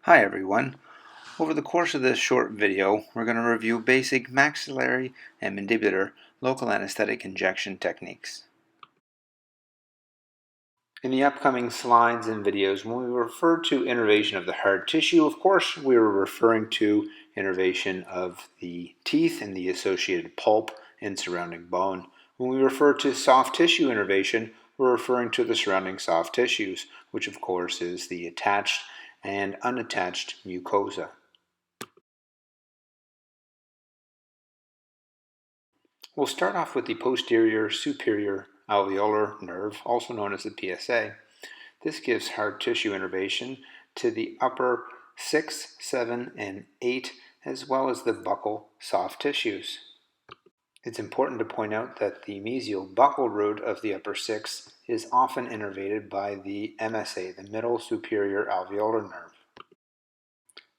Hi everyone. Over the course of this short video, we're going to review basic maxillary and mandibular local anesthetic injection techniques. In the upcoming slides and videos, when we refer to innervation of the hard tissue, of course, we are referring to innervation of the teeth and the associated pulp and surrounding bone. When we refer to soft tissue innervation, we're referring to the surrounding soft tissues, which of course is the attached and unattached mucosa. We'll start off with the posterior superior alveolar nerve, also known as the PSA. This gives hard tissue innervation to the upper 6, 7, and 8, as well as the buccal soft tissues. It's important to point out that the mesial buccal root of the upper 6 is often innervated by the MSA, the middle superior alveolar nerve.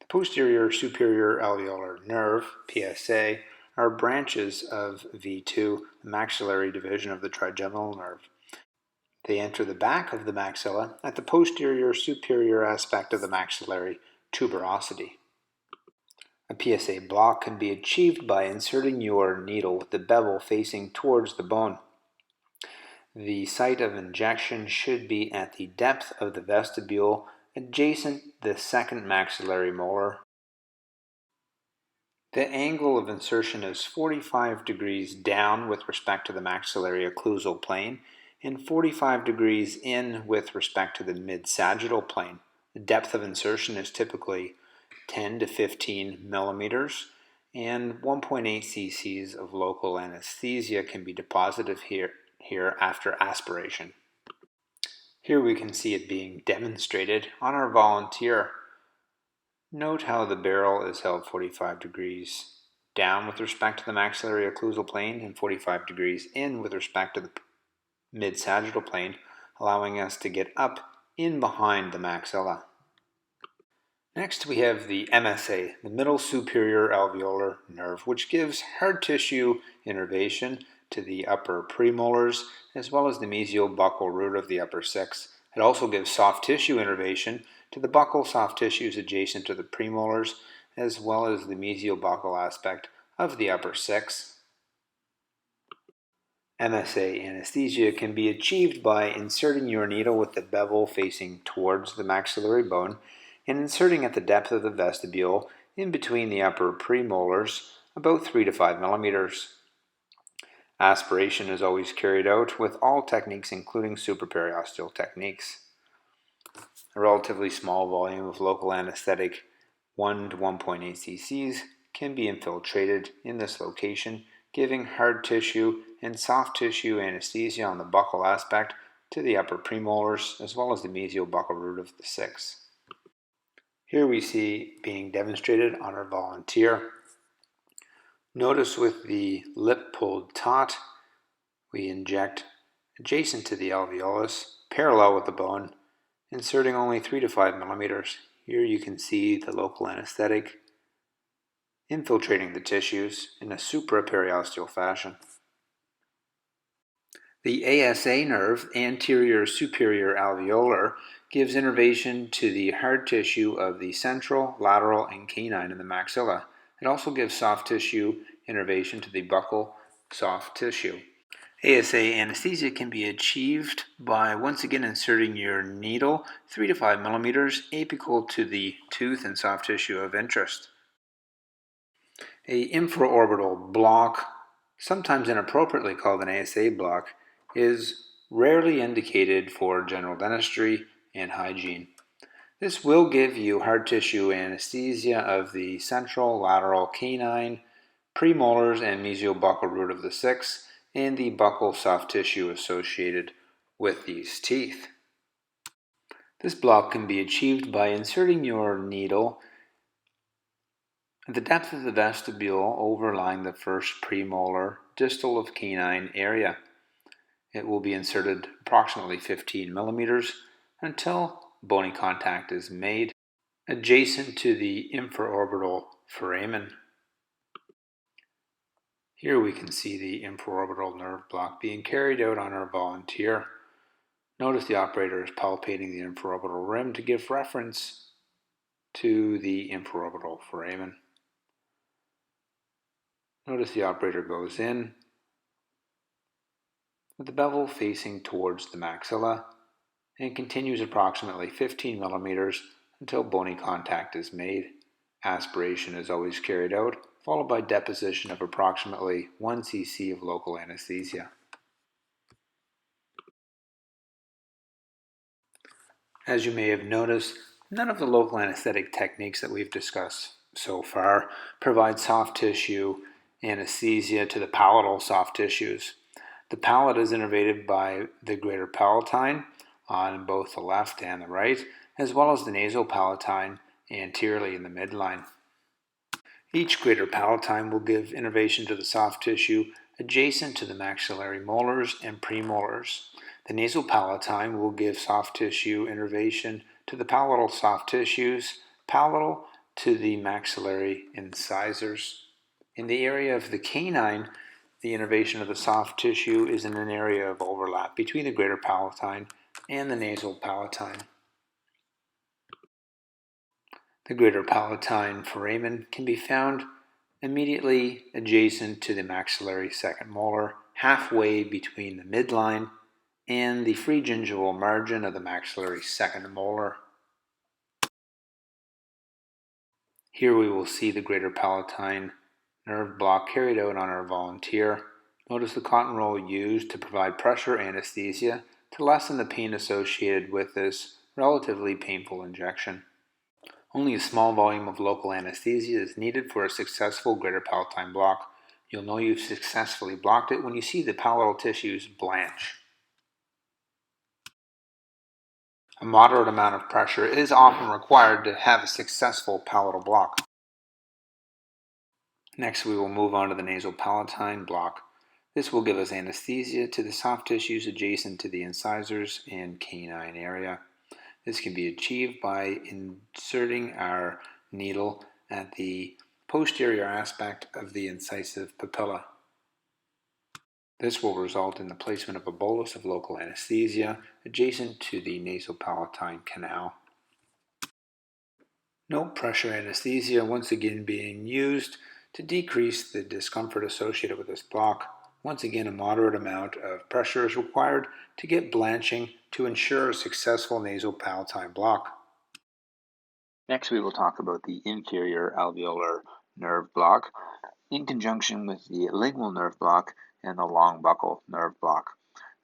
The posterior superior alveolar nerve, PSA, are branches of V2, the maxillary division of the trigeminal nerve. They enter the back of the maxilla at the posterior superior aspect of the maxillary tuberosity. A PSA block can be achieved by inserting your needle with the bevel facing towards the bone. The site of injection should be at the depth of the vestibule adjacent the second maxillary molar. The angle of insertion is 45 degrees down with respect to the maxillary occlusal plane and 45 degrees in with respect to the mid-sagittal plane. The depth of insertion is typically 10 to 15 millimeters, and 1.8 cc's of local anesthesia can be deposited here after aspiration. Here we can see it being demonstrated on our volunteer. Note how the barrel is held 45 degrees down with respect to the maxillary occlusal plane and 45 degrees in with respect to the mid-sagittal plane, allowing us to get up in behind the maxilla. Next we have the MSA, the middle superior alveolar nerve, which gives hard tissue innervation to the upper premolars as well as the mesial buccal root of the upper 6. It also gives soft tissue innervation to the buccal soft tissues adjacent to the premolars as well as the mesial buccal aspect of the upper 6. MSA anesthesia can be achieved by inserting your needle with the bevel facing towards the maxillary bone and inserting at the depth of the vestibule in between the upper premolars, about 3 to 5 millimeters. Aspiration is always carried out with all techniques, including supraperiosteal techniques. A relatively small volume of local anesthetic, 1 to 1.8 cc's, can be infiltrated in this location, giving hard tissue and soft tissue anesthesia on the buccal aspect to the upper premolars as well as the mesial buccal root of the 6. Here we see being demonstrated on our volunteer. Notice with the lip pulled taut, we inject adjacent to the alveolus, parallel with the bone, inserting only 3 to 5 millimeters. Here you can see the local anesthetic infiltrating the tissues in a supraperiosteal fashion. The ASA nerve, anterior superior alveolar, gives innervation to the hard tissue of the central, lateral, and canine in the maxilla. It also gives soft tissue innervation to the buccal soft tissue. ASA anesthesia can be achieved by once again inserting your needle 3 to 5 millimeters apical to the tooth and soft tissue of interest. A infraorbital block, sometimes inappropriately called an ASA block, is rarely indicated for general dentistry and hygiene. This will give you hard tissue anesthesia of the central, lateral, canine, premolars, and mesial buccal root of the 6, and the buccal soft tissue associated with these teeth. This block can be achieved by inserting your needle at the depth of the vestibule overlying the first premolar distal of canine area. It will be inserted approximately 15 millimeters until bony contact is made adjacent to the infraorbital foramen. Here we can see the infraorbital nerve block being carried out on our volunteer. Notice the operator is palpating the infraorbital rim to give reference to the infraorbital foramen. Notice the operator goes in with the bevel facing towards the maxilla and continues approximately 15 millimeters until bony contact is made. Aspiration is always carried out, followed by deposition of approximately 1 cc of local anesthesia. As you may have noticed, none of the local anesthetic techniques that we've discussed so far provide soft tissue anesthesia to the palatal soft tissues. The palate is innervated by the greater palatine on both the left and the right, as well as the nasopalatine anteriorly in the midline. Each greater palatine will give innervation to the soft tissue adjacent to the maxillary molars and premolars. The nasopalatine will give soft tissue innervation to the palatal soft tissues, palatal to the maxillary incisors. In the area of the canine, the innervation of the soft tissue is in an area of overlap between the greater palatine and the nasal palatine. The greater palatine foramen can be found immediately adjacent to the maxillary second molar, halfway between the midline and the free gingival margin of the maxillary second molar. Here we will see the greater palatine nerve block carried out on our volunteer. Notice the cotton roll used to provide pressure anesthesia to lessen the pain associated with this relatively painful injection. Only a small volume of local anesthesia is needed for a successful greater palatine block. You'll know you've successfully blocked it when you see the palatal tissues blanch. A moderate amount of pressure is often required to have a successful palatal block. Next, we will move on to the nasopalatine block. This will give us anesthesia to the soft tissues adjacent to the incisors and canine area. This can be achieved by inserting our needle at the posterior aspect of the incisive papilla. This will result in the placement of a bolus of local anesthesia adjacent to the nasopalatine canal. Note pressure anesthesia once again being used to decrease the discomfort associated with this block. Once again, a moderate amount of pressure is required to get blanching to ensure a successful nasopalatine block. Next, we will talk about the inferior alveolar nerve block in conjunction with the lingual nerve block and the long buccal nerve block.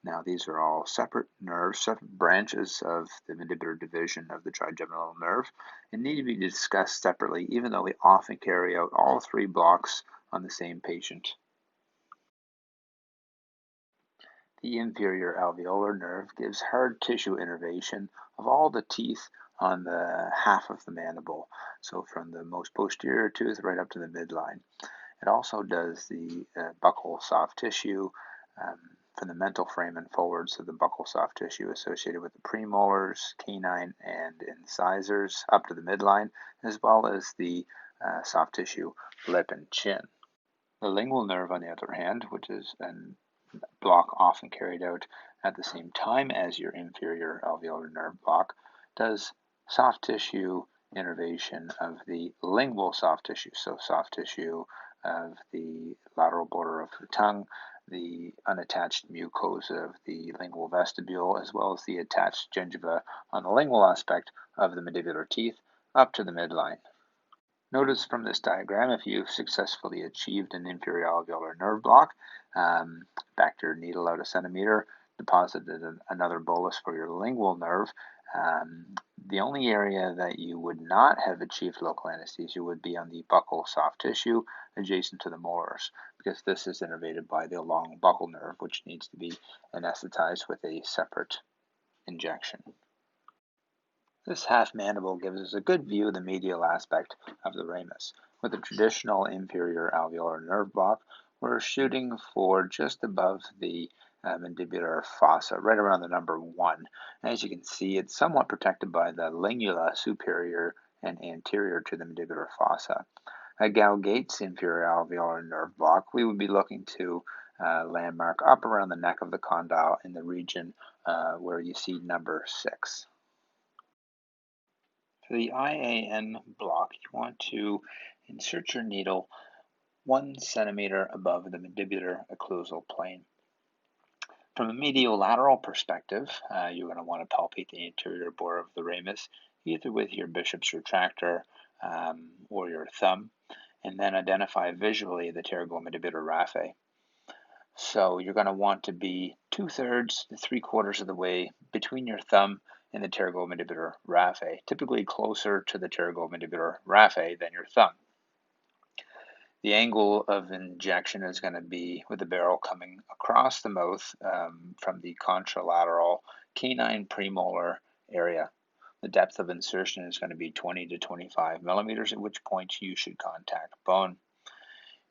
Now, these are all separate nerves, separate branches of the mandibular division of the trigeminal nerve, and need to be discussed separately, even though we often carry out all three blocks on the same patient. The inferior alveolar nerve gives hard tissue innervation of all the teeth on the half of the mandible, so from the most posterior tooth right up to the midline. It also does the buccal soft tissue from the mental foramen forwards to the buccal soft tissue associated with the premolars, canine, and incisors up to the midline, as well as the soft tissue lip and chin. The lingual nerve, on the other hand, which is a block often carried out at the same time as your inferior alveolar nerve block, does soft tissue innervation of the lingual soft tissue, so soft tissue of the lateral border of the tongue, the unattached mucosa of the lingual vestibule, as well as the attached gingiva on the lingual aspect of the mandibular teeth up to the midline. Notice from this diagram, if you've successfully achieved an inferior alveolar nerve block, backed your needle out a centimeter, deposited another bolus for your lingual nerve, the only area that you would not have achieved local anesthesia would be on the buccal soft tissue adjacent to the molars, because this is innervated by the long buccal nerve, which needs to be anesthetized with a separate injection. This half mandible gives us a good view of the medial aspect of the ramus. With a traditional inferior alveolar nerve block, we're shooting for just above the mandibular fossa, right around the number 1. As you can see, it's somewhat protected by the lingula superior and anterior to the mandibular fossa. At Gauguet's inferior alveolar nerve block, we would be looking to landmark up around the neck of the condyle in the region where you see number 6. For the IAN block, you want to insert your needle 1 centimeter above the mandibular occlusal plane. From a mediolateral perspective, you're going to want to palpate the anterior border of the ramus, either with your Bishop's retractor or your thumb, and then identify visually the pterygomandibular raphe. So you're going to want to be 2/3 to 3/4 of the way between your thumb and the pterygomandibular raphe, typically closer to the pterygomandibular raphe than your thumb. The angle of injection is going to be with the barrel coming across the mouth from the contralateral canine premolar area. The depth of insertion is going to be 20 to 25 millimeters, at which point you should contact bone.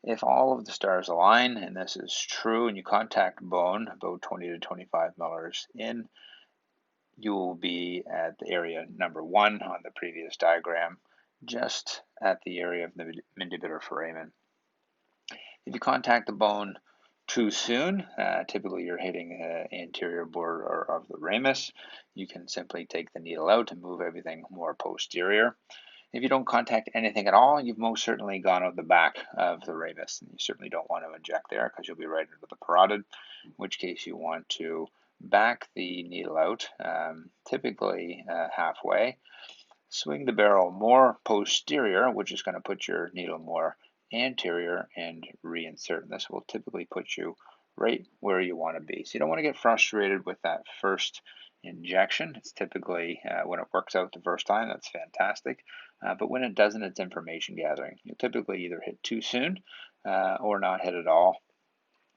If all of the stars align, and this is true, and you contact bone about 20 to 25 millimeters in, you will be at the area number 1 on the previous diagram, just at the area of the mandibular foramen. If you contact the bone too soon, typically you're hitting the anterior border of the ramus, you can simply take the needle out and move everything more posterior. If you don't contact anything at all, you've most certainly gone out the back of the ramus, and you certainly don't want to inject there because you'll be right into the parotid, in which case you want to back the needle out, typically halfway, swing the barrel more posterior, which is going to put your needle more anterior, and reinsert. And this will typically put you right where you want to be. So you don't want to get frustrated with that first injection. It's typically when it works out the first time, that's fantastic. But when it doesn't, it's information gathering. You'll typically either hit too soon or not hit at all,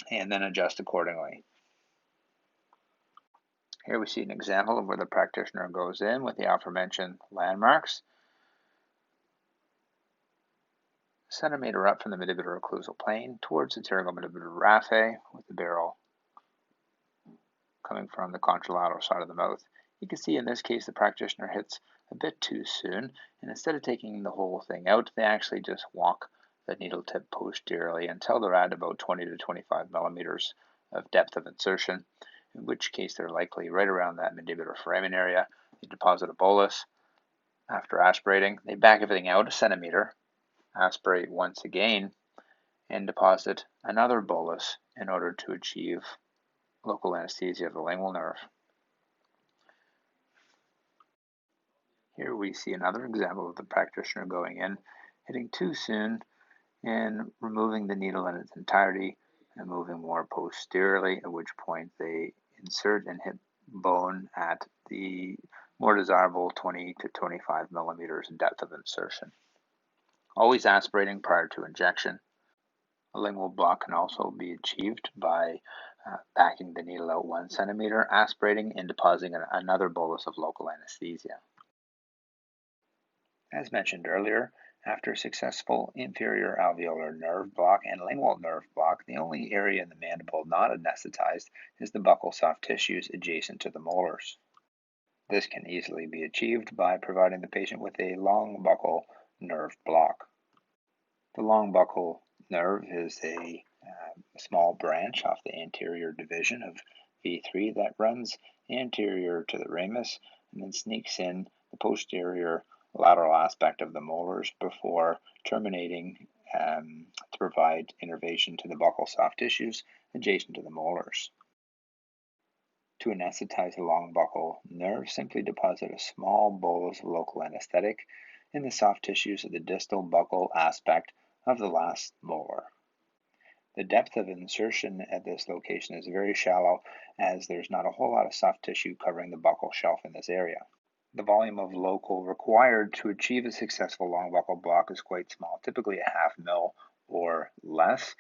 and then adjust accordingly. Here we see an example of where the practitioner goes in with the aforementioned landmarks. Centimeter up from the mandibular occlusal plane towards the pterygomandibular raphe, with the barrel coming from the contralateral side of the mouth. You can see in this case the practitioner hits a bit too soon, and instead of taking the whole thing out, they actually just walk the needle tip posteriorly until they're at about 20 to 25 millimeters of depth of insertion, in which case they're likely right around that mandibular foramen area. They deposit a bolus. After aspirating, they back everything out a centimeter, aspirate once again, and deposit another bolus in order to achieve local anesthesia of the lingual nerve. Here we see another example of the practitioner going in, hitting too soon, and removing the needle in its entirety and moving more posteriorly, at which point they insert and hit bone at the more desirable 20 to 25 millimeters in depth of insertion. Always aspirating prior to injection. A lingual block can also be achieved by backing the needle out 1 centimeter, aspirating, and depositing another bolus of local anesthesia. As mentioned earlier, after successful inferior alveolar nerve block and lingual nerve block, the only area in the mandible not anesthetized is the buccal soft tissues adjacent to the molars. This can easily be achieved by providing the patient with a long buccal nerve block. The long buccal nerve is a small branch off the anterior division of V3 that runs anterior to the ramus and then sneaks in the posterior lateral aspect of the molars before terminating to provide innervation to the buccal soft tissues adjacent to the molars. To anesthetize the long buccal nerve, simply deposit a small bolus of local anesthetic in the soft tissues of the distal buccal aspect of the last molar. The depth of insertion at this location is very shallow, as there's not a whole lot of soft tissue covering the buccal shelf in this area. The volume of local required to achieve a successful long buccal block is quite small, typically a half mil or less.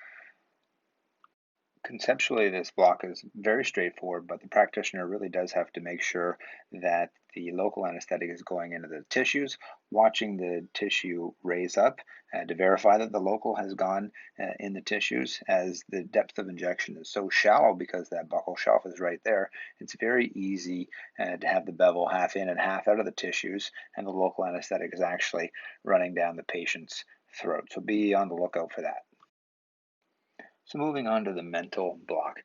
Conceptually, this block is very straightforward, but the practitioner really does have to make sure that the local anesthetic is going into the tissues, watching the tissue raise up to verify that the local has gone in the tissues, as the depth of injection is so shallow because that buccal shelf is right there. It's very easy to have the bevel half in and half out of the tissues, and the local anesthetic is actually running down the patient's throat. So be on the lookout for that. So moving on to the mental block.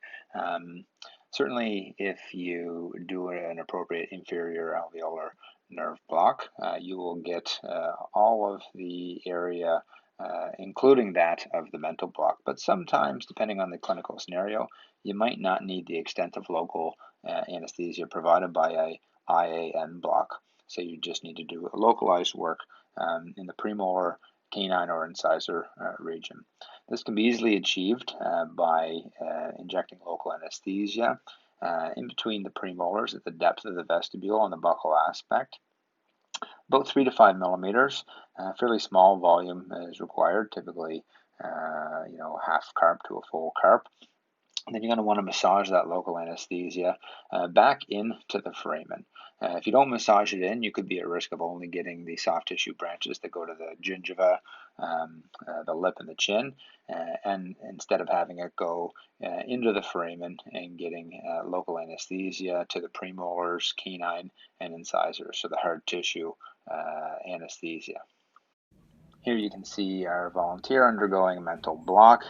Certainly, if you do an appropriate inferior alveolar nerve block, you will get all of the area, including that of the mental block. But sometimes, depending on the clinical scenario, you might not need the extensive local anesthesia provided by a IAN block. So you just need to do a localized work in the premolar, canine, or incisor region. This can be easily achieved by injecting local anesthesia in between the premolars at the depth of the vestibule on the buccal aspect. About 3 to 5 millimeters, fairly small volume is required, typically half carp to a full carp. And then you're going to want to massage that local anesthesia back into the foramen. If you don't massage it in, you could be at risk of only getting the soft tissue branches that go to the gingiva, the lip, and the chin, and instead of having it go into the foramen and getting local anesthesia to the premolars, canine, and incisors, so the hard tissue anesthesia. Here you can see our volunteer undergoing a mental block.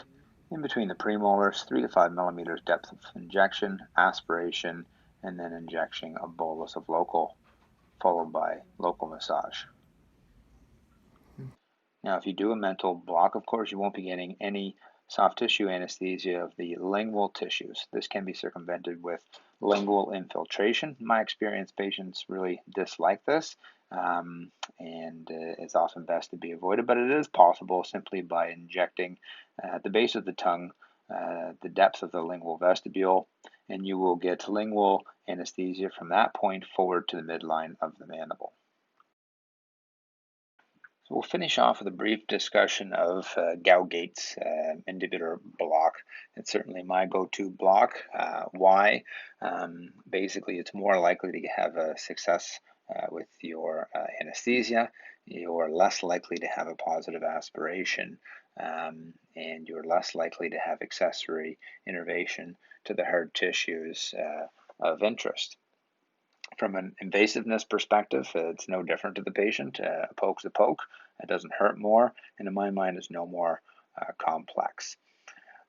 In between the premolars, 3 to 5 millimeters depth of injection, aspiration, and then injection a bolus of local, followed by local massage. Now, if you do a mental block, of course, you won't be getting any soft tissue anesthesia of the lingual tissues. This can be circumvented with lingual infiltration. In my experience, patients really dislike this, and it's often best to be avoided, but it is possible simply by injecting at the base of the tongue, the depth of the lingual vestibule, and you will get lingual anesthesia from that point forward to the midline of the mandible. So we'll finish off with a brief discussion of Gaugate's mandibular block. It's certainly my go-to block. Why? Basically, it's more likely to have a success with your anesthesia. You're less likely to have a positive aspiration, and you're less likely to have accessory innervation to the hard tissues of interest. From an invasiveness perspective, it's no different to the patient. A poke's a poke. It doesn't hurt more, and in my mind is no more complex.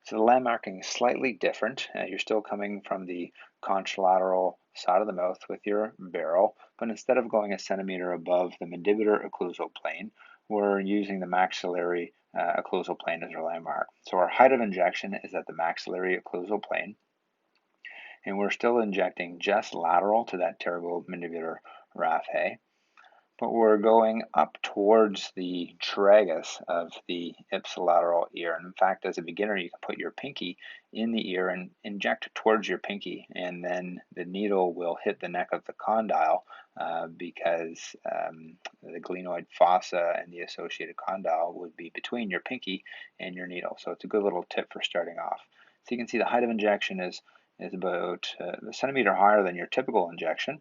So the landmarking is slightly different. You're still coming from the contralateral side of the mouth with your barrel, but instead of going a centimeter above the mandibular occlusal plane, we're using the maxillary occlusal plane as our landmark. So our height of injection is at the maxillary occlusal plane, and we're still injecting just lateral to that pterygomandibular raphe, but we're going up towards the tragus of the ipsilateral ear. And in fact, as a beginner, you can put your pinky in the ear and inject towards your pinky, and then the needle will hit the neck of the condyle because the glenoid fossa and the associated condyle would be between your pinky and your needle. So it's a good little tip for starting off. So you can see the height of injection is about a centimeter higher than your typical injection,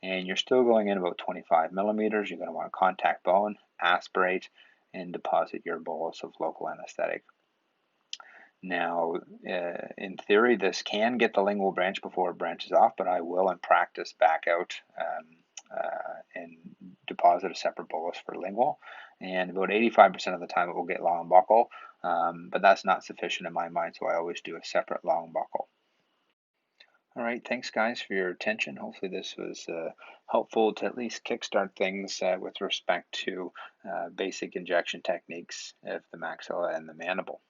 and you're still going in about 25 millimeters. You're going to want to contact bone, aspirate, and deposit your bolus of local anesthetic. Now, in theory, this can get the lingual branch before it branches off, but I will in practice back out and deposit a separate bolus for lingual. And about 85% of the time it will get long buccal, but that's not sufficient in my mind, so I always do a separate long buccal. All right, thanks guys for your attention. Hopefully this was helpful to at least kickstart things with respect to basic injection techniques of the maxilla and the mandible.